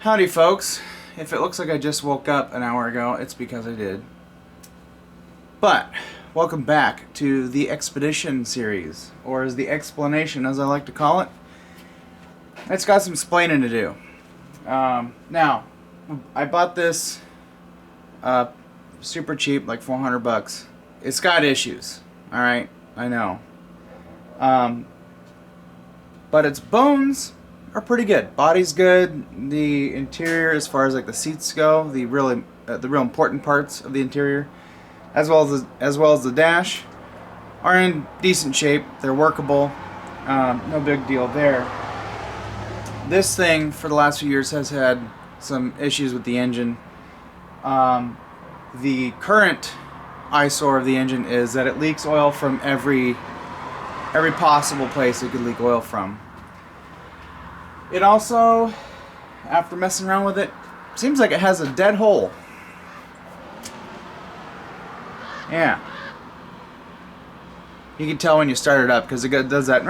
Howdy folks. If it looks like I just woke up an hour ago, it's because I did. But, welcome back to the Expedition series, or as the Explanation as I like to call it. It's got some explaining to do. Now, I bought this super cheap, like 400 bucks. It's got issues, alright, I know. But its bones are pretty good. Body's good. The interior, as far as like the seats go, the real important parts of the interior, as well as the dash, are in decent shape. They're workable. No big deal there. This thing, for the last few years, has had some issues with the engine. The current eyesore of the engine is that it leaks oil from every possible place it could leak oil from. It also, after messing around with it, seems like it has a dead hole. Yeah. You can tell when you start it up because it does that.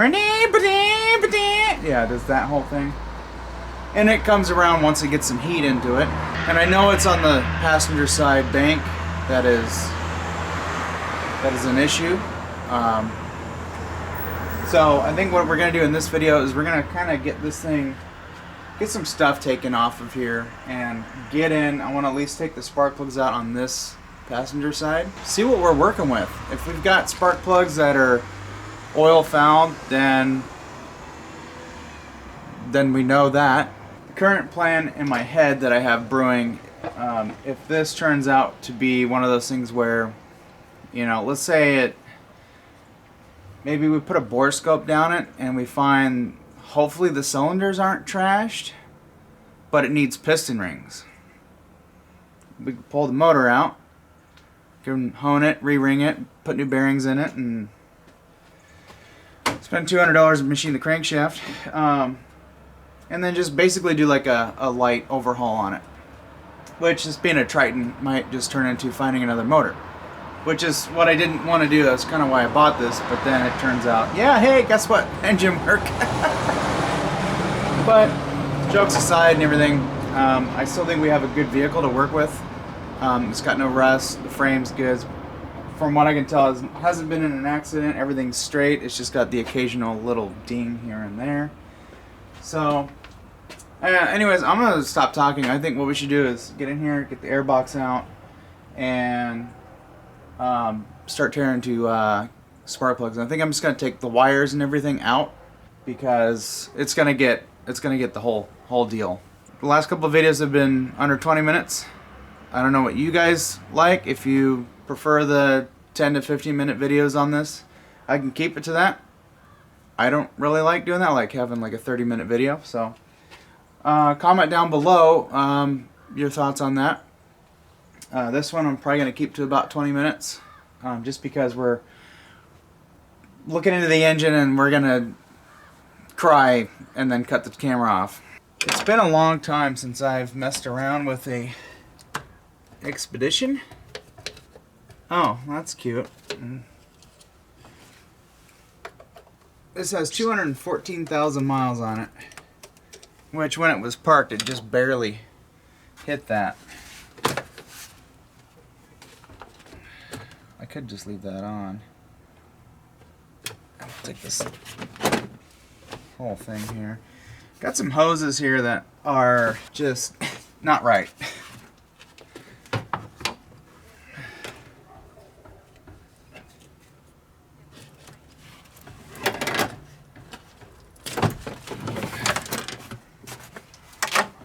Yeah, it does that whole thing. And it comes around once it gets some heat into it. And I know it's on the passenger side bank that is an issue. So I think what we're going to do in this video is we're going to kind of get some stuff taken off of here and get in. I want to at least take the spark plugs out on this passenger side. See what we're working with. If we've got spark plugs that are oil fouled, then we know that. The current plan in my head that I have brewing, if this turns out to be one of those things where, you know, let's say maybe we put a bore scope down it and we find hopefully the cylinders aren't trashed, but it needs piston rings. We can pull the motor out, can hone it, re-ring it, put new bearings in it, and spend $200 to machine the crankshaft, and then just basically do like a light overhaul on it, which, just being a Triton, might just turn into finding another motor. Which is what I didn't want to do. That's kind of why I bought this. But then it turns out, yeah, hey, guess what? Engine work. But jokes aside and everything, I still think we have a good vehicle to work with. It's got no rust. The frame's good. From what I can tell, it hasn't been in an accident. Everything's straight. It's just got the occasional little ding here and there. So, anyways, I'm going to stop talking. I think what we should do is get in here, get the airbox out, and start tearing to spark plugs. And I think I'm just gonna take the wires and everything out because it's gonna get the whole deal. The last couple of videos have been under 20 minutes. I don't know what you guys like. If you prefer the 10 to 15 minute videos on this, I can keep it to that. I don't really like doing that. I like having like a 30-minute video. So comment down below your thoughts on that. This one I'm probably going to keep to about 20 minutes, just because we're looking into the engine and we're going to cry and then cut the camera off. It's been a long time since I've messed around with a Expedition. Oh, that's cute. This has 214,000 miles on it, which when it was parked it just barely hit that. I could just leave that on. I'll take this whole thing here. Got some hoses here that are just not right.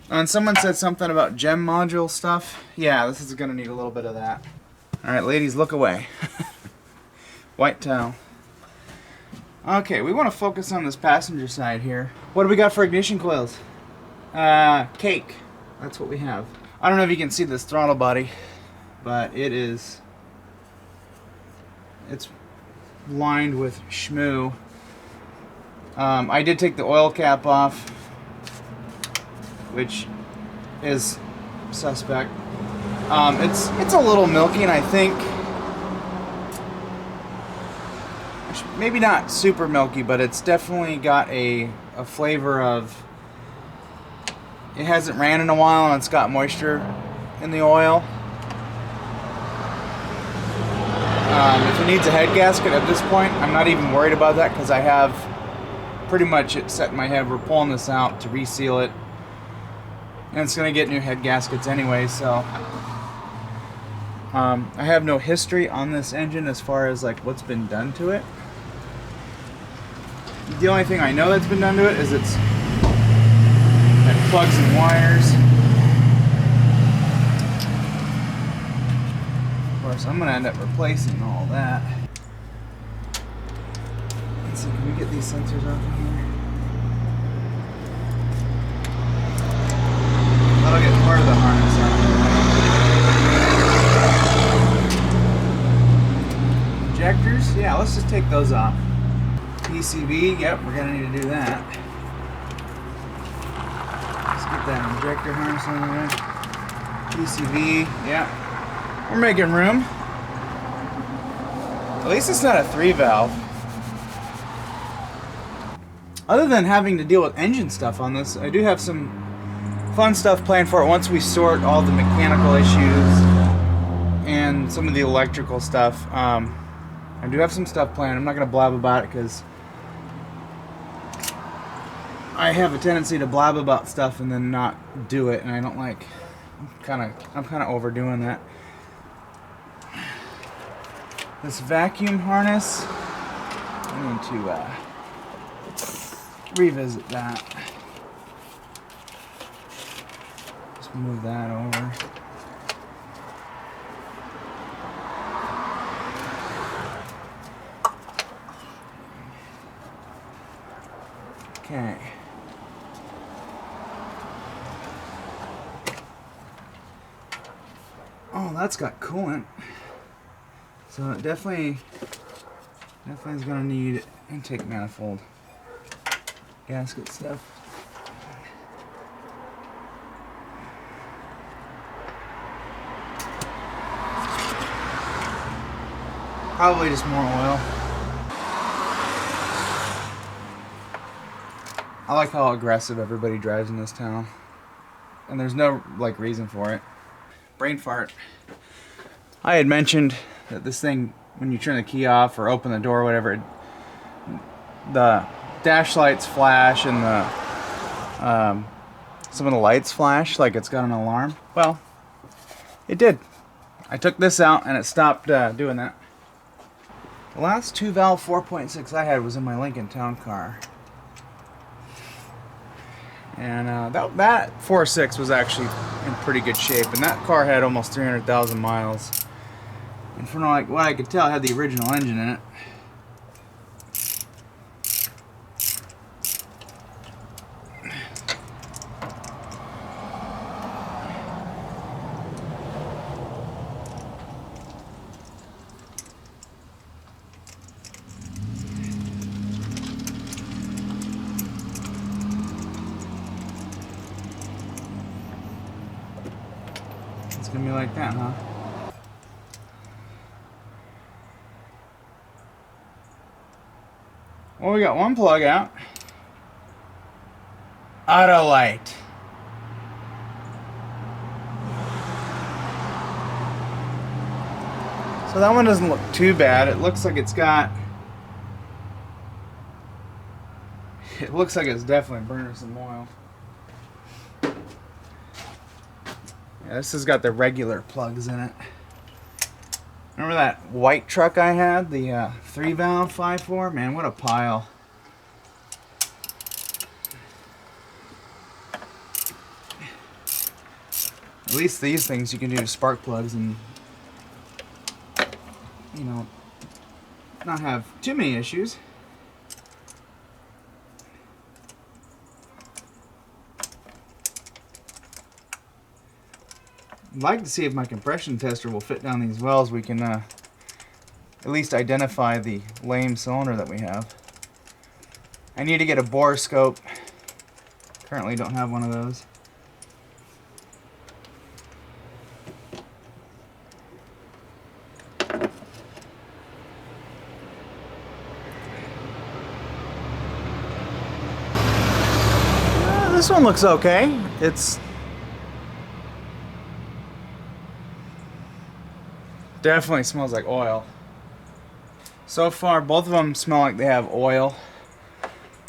And someone said something about gem module stuff. Yeah, this is gonna need a little bit of that. Alright, ladies, look away. White towel. Okay, we want to focus on this passenger side here. What do we got for ignition coils? Cake. That's what we have. I don't know if you can see this throttle body, but it's lined with schmoo. I did take the oil cap off, which is suspect. It's a little milky, and I think maybe not super milky, but it's definitely got a flavor of it hasn't ran in a while and it's got moisture in the oil. If it needs a head gasket at this point, I'm not even worried about that because I have pretty much it set in my head. We're pulling this out to reseal it, and it's going to get new head gaskets anyway, so I have no history on this engine as far as like what's been done to it. The only thing I know that's been done to it is it's had plugs and wires. Of course, I'm going to end up replacing all that. Let's see, can we get these sensors off of here? That'll get part of the harness out. Injectors? Yeah, let's just take those off. PCB, yep, we're going to need to do that. Let's get that injector harness on there. PCB, yep. We're making room. At least it's not a 3-valve. Other than having to deal with engine stuff on this, I do have some fun stuff planned for it once we sort all the mechanical issues and some of the electrical stuff. I do have some stuff planned. I'm not going to blab about it because I have a tendency to blab about stuff and then not do it, and I don't like. I'm kind of overdoing that. This vacuum harness, I need to revisit that. Just move that over. Okay. Oh, that's got coolant. So it definitely is gonna need intake manifold gasket stuff. Probably just more oil. I like how aggressive everybody drives in this town, and there's no like reason for it. Brain fart. I had mentioned that this thing, when you turn the key off or open the door or whatever, the dash lights flash and the some of the lights flash like it's got an alarm. Well, it did. I took this out and it stopped doing that. The last 2-valve 4.6 I had was in my Lincoln Town Car. And that 4.6 was actually in pretty good shape, and that car had almost 300,000 miles. And from like what I could tell, it had the original engine in it. It's gonna be like that, huh? Well, we got one plug out. Auto light. So that one doesn't look too bad. It looks like it's got... It looks like it's definitely burning some oil. Yeah, this has got the regular plugs in it. Remember that white truck I had? The 3-valve 5.4? Man, what a pile. At least these things you can do spark plugs and, you know, not have too many issues. I'd like to see if my compression tester will fit down these wells. We can at least identify the lame cylinder that we have. I need to get a bore scope. Currently don't have one of those. this one looks okay. It's definitely smells like oil. So far, both of them smell like they have oil.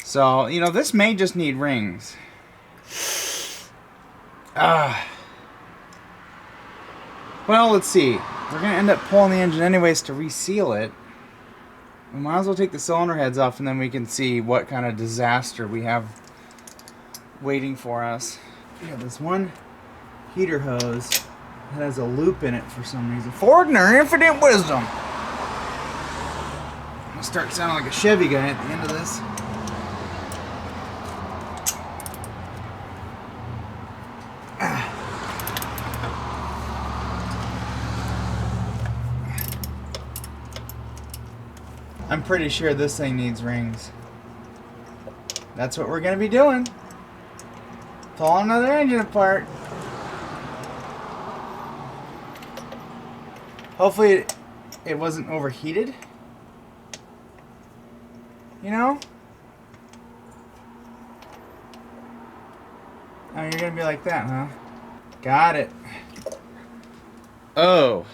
So, you know, this may just need rings. Well, let's see. We're going to end up pulling the engine anyways to reseal it. We might as well take the cylinder heads off and then we can see what kind of disaster we have waiting for us. We got this one heater hose that has a loop in it for some reason. Ford and her infinite wisdom. I'm going to start sounding like a Chevy guy at the end of this. I'm pretty sure this thing needs rings. That's what we're going to be doing. Pull another engine apart. Hopefully it wasn't overheated. You know? Oh, you're going to be like that, huh? Got it. Oh.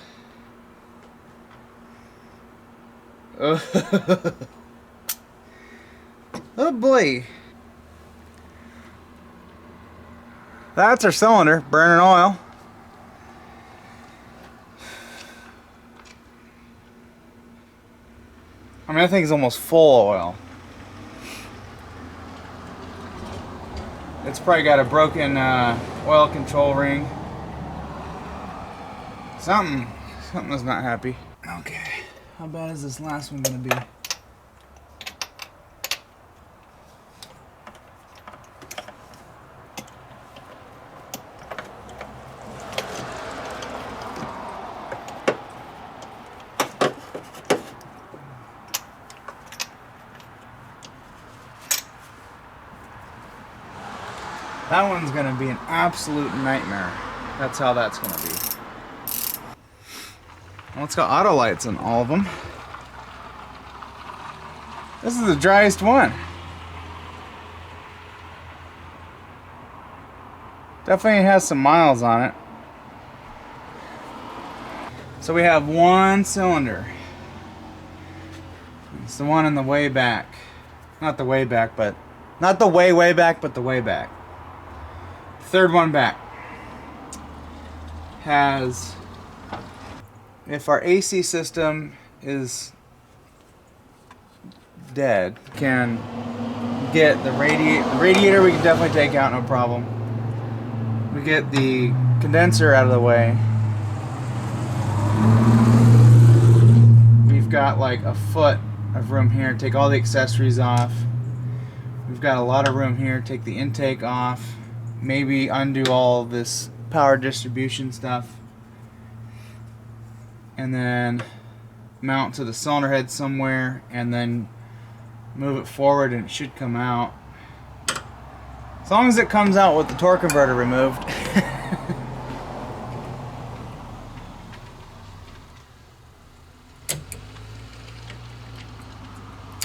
Oh boy. That's our cylinder, burning oil. I mean, that thing's almost full of oil. It's probably got a broken oil control ring. Something's not happy. Okay. How bad is this last one gonna be? That one's gonna be an absolute nightmare. That's how that's gonna be. Well, it's got auto lights on all of them. This is the driest one. Definitely has some miles on it. So we have one cylinder. It's the one in the way back. Not the way back, but not the way back, but the way back. Third one back has, if our AC system is dead, can get the radiator we can definitely take out, no problem. We get the condenser out of the way. We've got like a foot of room here, take all the accessories off. We've got a lot of room here, take the intake off. Maybe undo all this power distribution stuff. And then mount to the cylinder head somewhere and then move it forward and it should come out. As long as it comes out with the torque converter removed.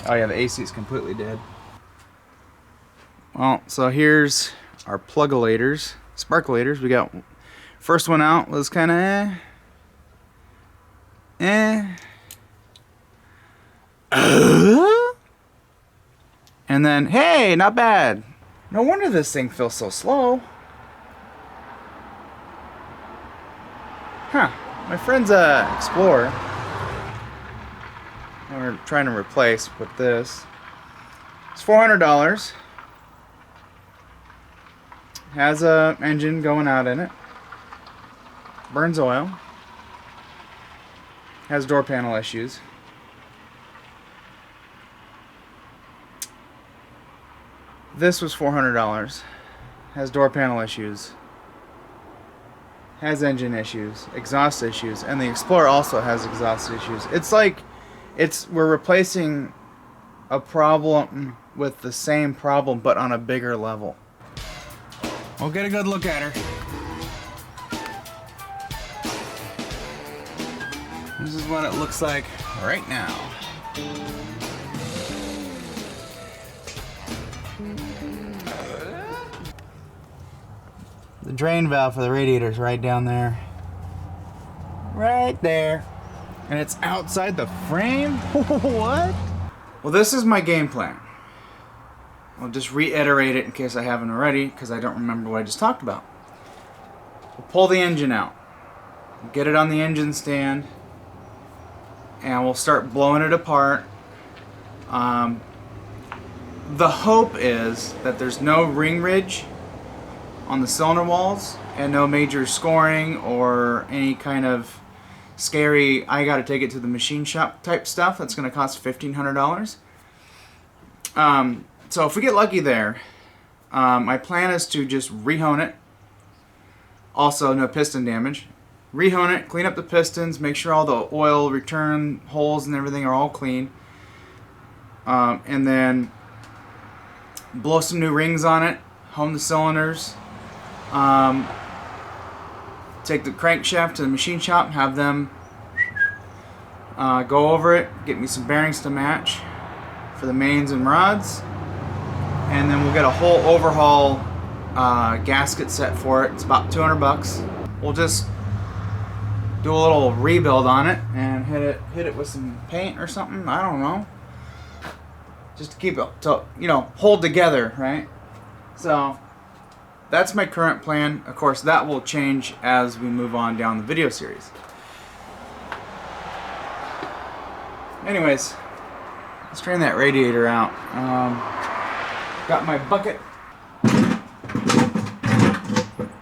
Oh yeah, the AC is completely dead. Well, so here's our plug-a-lators, sparkulators. We got first one out was kind of and then hey, not bad. No wonder this thing feels so slow. Huh? My friend's a Explorer. We're trying to replace with this. It's $400. Has a engine going out in it. Burns oil. Has door panel issues. This was $400. Has door panel issues. Has engine issues, exhaust issues, and the Explorer also has exhaust issues. It's like we're replacing a problem with the same problem but on a bigger level. We'll get a good look at her. This is what it looks like right now. drain valve for the radiator is right down there. Right there. And it's outside the frame? What? Well, this is my game plan. I'll just reiterate it in case I haven't already, because I don't remember what I just talked about. We'll pull the engine out. We'll get it on the engine stand. And we'll start blowing it apart. The hope is that there's no ring ridge on the cylinder walls and no major scoring or any kind of scary, I gotta take it to the machine shop type stuff that's gonna cost $1,500. So if we get lucky there, my plan is to just rehone it. Also, no piston damage. Rehone it, clean up the pistons, make sure all the oil return holes and everything are all clean. And then blow some new rings on it, hone the cylinders, take the crankshaft to the machine shop, have them go over it, get me some bearings to match for the mains and rods, and then we'll get a whole overhaul gasket set for it. It's about 200 bucks. We'll just do a little rebuild on it and hit it with some paint or something. I don't know. Just to keep it to, hold together, right? So that's my current plan. Of course, that will change as we move on down the video series. Anyways, let's drain that radiator out. Got my bucket.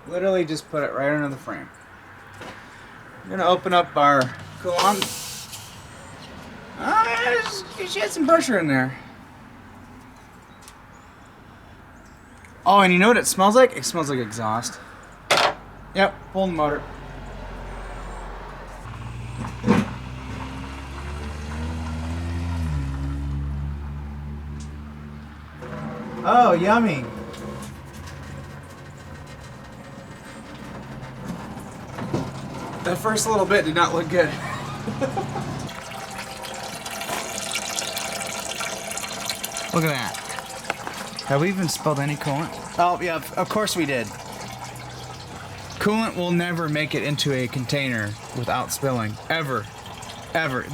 Literally just put it right under the frame. I'm gonna open up our coolant. She had some pressure in there. Oh, and you know what it smells like? It smells like exhaust. Yep, pull the motor. Oh, yummy. That first little bit did not look good. Look at that. Have we even spilled any coolant? Oh, yeah, of course we did. Coolant will never make it into a container without spilling. Ever. Ever.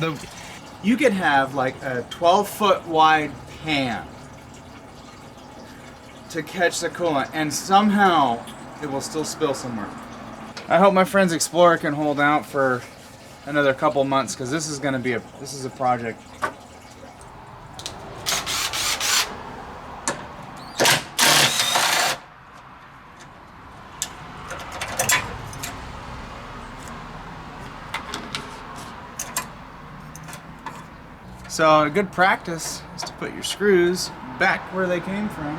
You could have like a 12-foot wide pan to catch the coolant, and somehow it will still spill somewhere. I hope my friend's Explorer can hold out for another couple months, because this is gonna be a project. So a good practice is to put your screws back where they came from.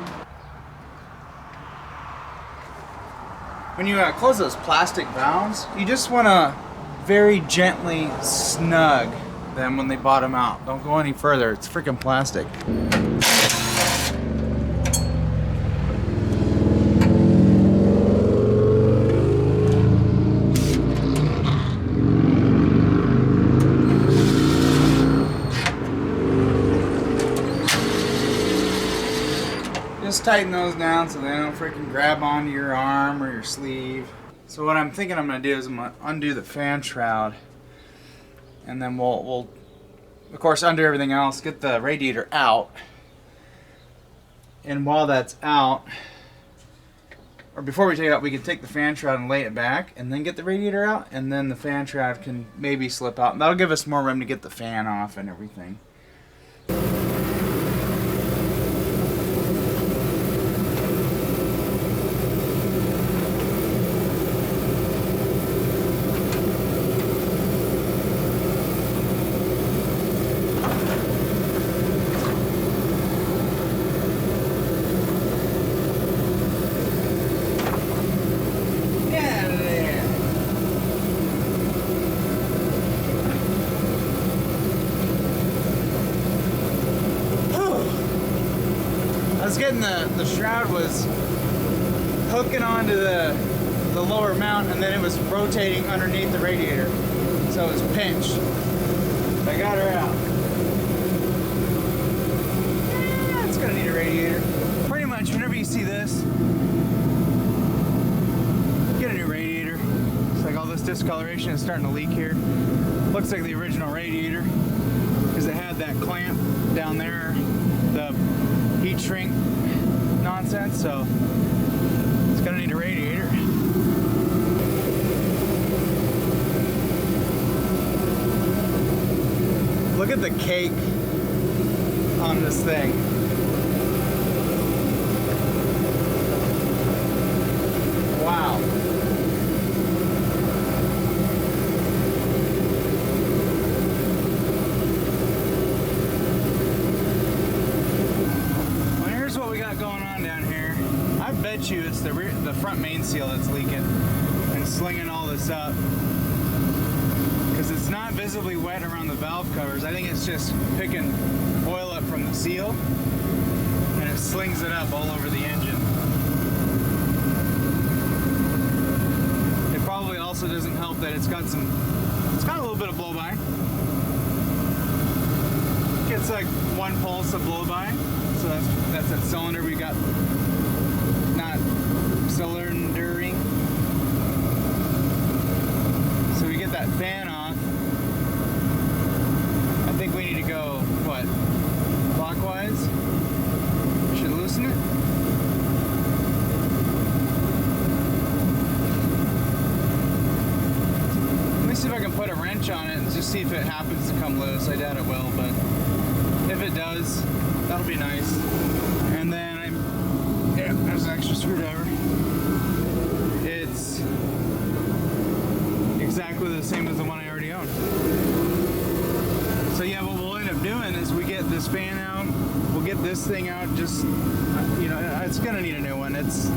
When you close those plastic valves, you just want to very gently snug them when they bottom out. Don't go any further, it's freaking plastic. Just tighten those down so they don't freaking grab onto your arm or your sleeve. So what I'm thinking I'm going to do is I'm going to undo the fan shroud, and then we'll of course undo everything else, get the radiator out, and while that's out, or before we take it out, we can take the fan shroud and lay it back and then get the radiator out, and then the fan shroud can maybe slip out, and that'll give us more room to get the fan off and everything. The shroud was hooking onto the lower mount, and then it was rotating underneath the radiator, so it was pinched. I got her out. Yeah, it's gonna need a radiator. Pretty much whenever you see this, discoloration is starting to leak here. Looks like the original radiator because it had that clamp down there, the heat shrink nonsense, so it's gonna need a radiator. Look at the cake on this thing. Wow. Well, here's what we got going on down here. I bet you it's the front main seal that's leaking and slinging all this up. Because it's not visibly wet around the valve covers. I think it's just picking oil up from the seal and it slings it up all over the engine. It probably also doesn't help that it's got a little bit of blow by. Gets like 1 pulse of blow by. So that's that cylinder we got not cylindering. So we get that fan off. I think we need to go, what, clockwise? Should loosen it. Let me see if I can put a wrench on it and just see if it happens to come loose. I doubt it will, but if it does, that'll be nice. And then there's an extra screwdriver. It's exactly the same as the one I already own. So yeah, what we'll end up doing is we get this fan out, we'll get this thing out, just, you know, it's gonna need a new one. It's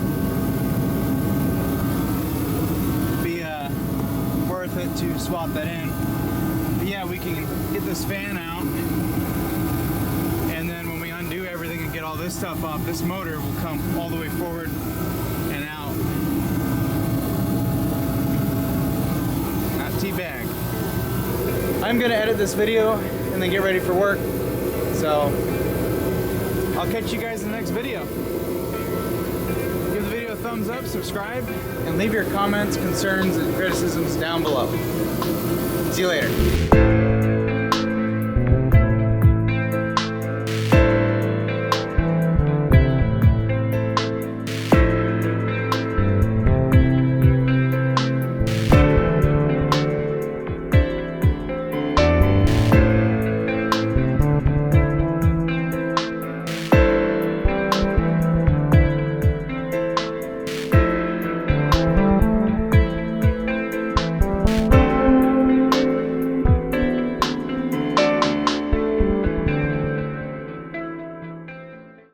be worth it to swap that in. But yeah, we can get this fan out, and then when we undo everything and get all this stuff off, this motor will come all the way forward and out. Not T-bag. I'm gonna edit this video and then get ready for work. So I'll catch you guys in the next video. Give the video a thumbs up, subscribe, and leave your comments, concerns, and criticisms down below. See you later.